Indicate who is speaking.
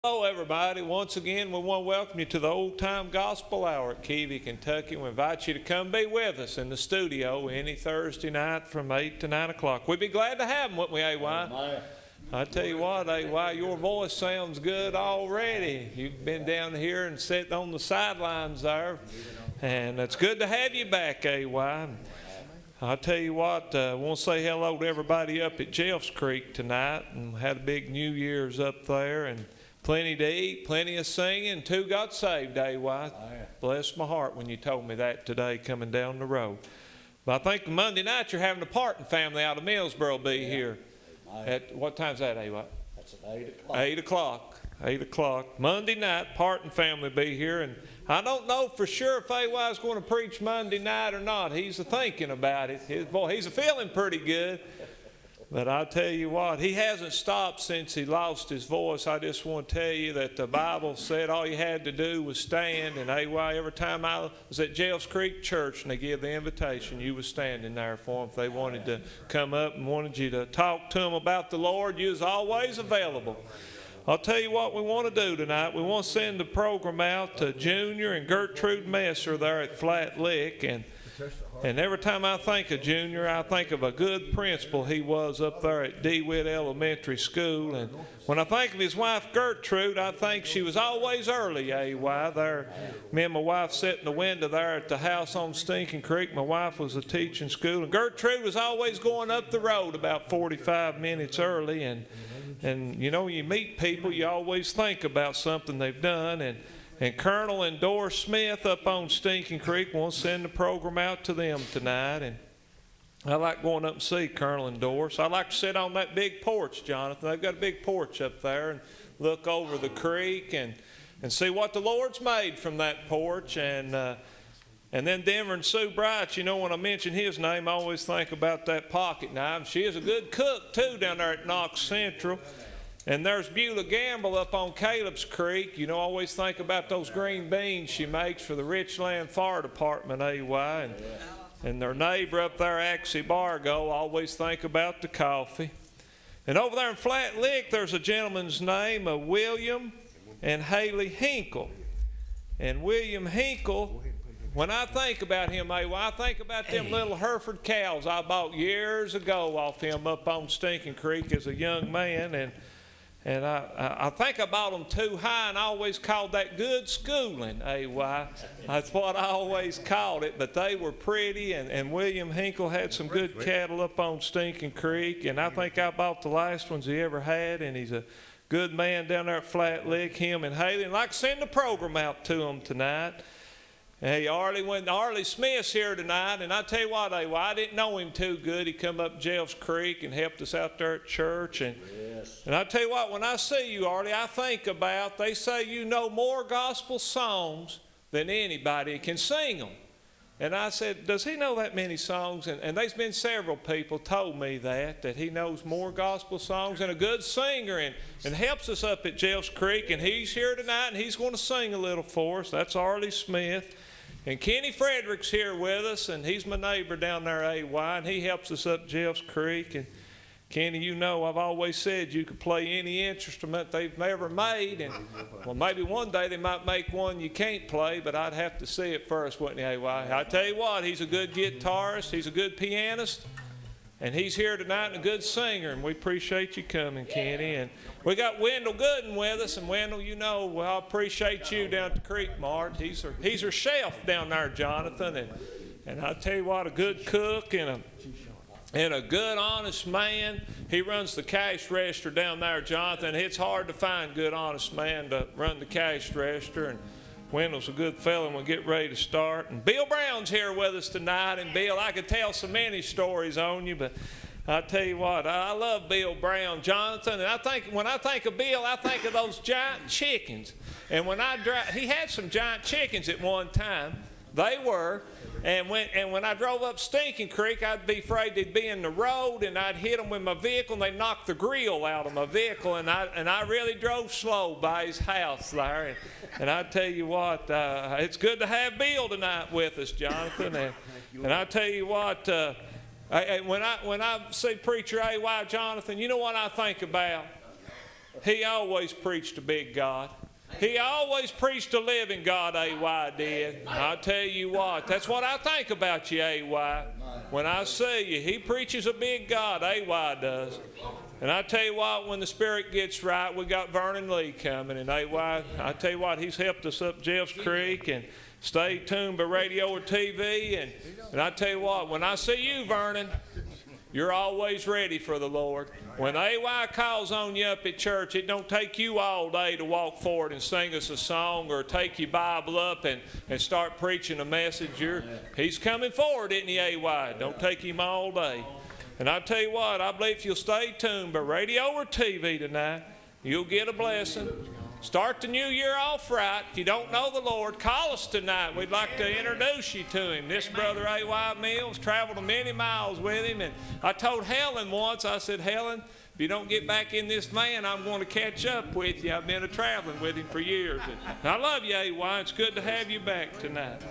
Speaker 1: Hello, everybody. Once again, we want to welcome you to the Old Time Gospel Hour at Keavy, Kentucky. We invite you to come be with us in the studio any Thursday night from 8 to 9 o'clock. We'd be glad to have them, wouldn't we, AY? I tell you what, AY, your voice sounds good already. You've been down here and sitting on the sidelines there, and it's good to have you back, AY. I'll tell you what, I want to say hello to everybody up at Jeffs Creek tonight, and had a big New Year's up there, and plenty to eat, plenty of singing. 2 got saved, AY. Bless my heart when you told me that today coming down the road. But I think Monday night you're having a Parton family out of Millsboro be here. At what time's that, AY?
Speaker 2: That's at 8 o'clock.
Speaker 1: 8 o'clock. 8 o'clock. Monday night, Parton family be here. And I don't know for sure if AY is going to preach Monday night or not. He's thinking about it. He's feeling pretty good. But I'll tell you what, he hasn't stopped since he lost his voice. I just want to tell you that the Bible said all you had to do was stand. And AY, every time I was at Jeffs Creek Church and they gave the invitation, you was standing there for them. If they wanted to come up and wanted you to talk to them about the Lord, you was always available. I'll tell you what we want to do tonight. We want to send the program out to Junior and Gertrude Messer there at Flat Lick. And every time I think of Junior, I think of a good principal he was up there at DeWitt Elementary School. And when I think of his wife Gertrude, I think she was always early, AY. There, me and my wife sat in the window there at the house on Stinking Creek. My wife was a teaching school, and Gertrude was always going up the road about 45 minutes early. And you know, you meet people, you always think about something they've done. And Colonel and Doris Smith up on Stinking Creek want to send the program out to them tonight. And I like going up and see Colonel and Doris. I like to sit on that big porch, Jonathan. They've got a big porch up there and look over the creek and see what the Lord's made from that porch. And then Denver and Sue Bright, you know, when I mention his name, I always think about that pocket knife. She is a good cook, too, down there at Knox Central. And there's Beulah Gamble up on Caleb's Creek. You know, I always think about those green beans she makes for the Richland Fire Department, AY. And their neighbor up there, Axie Bargo, always think about the coffee. And over there in Flat Lick, there's a gentleman's name, William and Haley Hinkle. And William Hinkle, when I think about him, AY, I think about them little Hereford cows I bought years ago off him up on Stinking Creek as a young man. And I think I bought them too high, and I always called that good schooling, AY. That's what I always called it, but they were pretty, and William Hinkle had some good cattle up on Stinking Creek, and I think I bought the last ones he ever had, and he's a good man down there at Flat Lick, him and Haley. And I'd like to send the program out to them tonight. Hey, Arlie Smith's here tonight, and I tell you what, AY, I didn't know him too good. He come up Jeffs Creek and helped us out there at church. And I tell you what, when I see you, Arlie, I think about, they say you know more gospel songs than anybody can sing them. And I said, does he know that many songs? And there's been several people told me that he knows more gospel songs and a good singer and helps us up at Jeffs Creek. And he's here tonight, and he's going to sing a little for us. That's Arlie Smith. And Kenny Frederick's here with us, and he's my neighbor down there, AY, and he helps us up Jeffs Creek. And Kenny, you know, I've always said you could play any instrument they've ever made, and well, maybe one day they might make one you can't play, but I'd have to see it first, wouldn't he, AY? I tell you what, he's a good guitarist, he's a good pianist, and he's here tonight and a good singer, and we appreciate you coming, Kenny. And we got Wendell Gooden with us, and Wendell, you know, well, I appreciate you down at the Creek Mart. He's her chef down there, Jonathan, and I tell you what, a good cook and a good, honest man. He runs the cash register down there, Jonathan. It's hard to find a good, honest man to run the cash register, and Wendell's a good fellow, and we'll get ready to start. And Bill Brown's here with us tonight. And Bill, I could tell so many stories on you, but I tell you what, I love Bill Brown, Jonathan. And when I think of Bill, I think of those giant chickens. And he had some giant chickens at one time. They were. And when I drove up Stinking Creek, I'd be afraid they'd be in the road, and I'd hit them with my vehicle, and they'd knock the grill out of my vehicle. And I really drove slow by his house there. And I tell you what, it's good to have Bill tonight with us, Jonathan. And I tell you what, when I see Preacher A.Y. Jonathan, you know what I think about? He always preached a big God. He always preached a living God, A.Y. did. I'll tell you what, that's what I think about you, A.Y. When I see you, he preaches a big God, A.Y. does. And I tell you what, when the Spirit gets right, we got Vernon Lee coming. And A.Y., I tell you what, he's helped us up Jeff's Creek. And stay tuned by radio or TV. And I tell you what, when I see you, Vernon, you're always ready for the Lord. When A.Y. calls on you up at church, it don't take you all day to walk forward and sing us a song or take your Bible up and start preaching a message. He's coming forward, isn't he, A.Y.? Don't take him all day. And I tell you what, I believe if you'll stay tuned by radio or TV tonight, you'll get a blessing. Start the new year off right. If you don't know the Lord, call us tonight. We'd like to introduce you to him. This brother A.Y. Mills traveled many miles with him. And I told Helen once, I said, Helen, if you don't get back in this van, I'm going to catch up with you. I've been traveling with him for years. And I love you, A.Y. It's good to have you back tonight.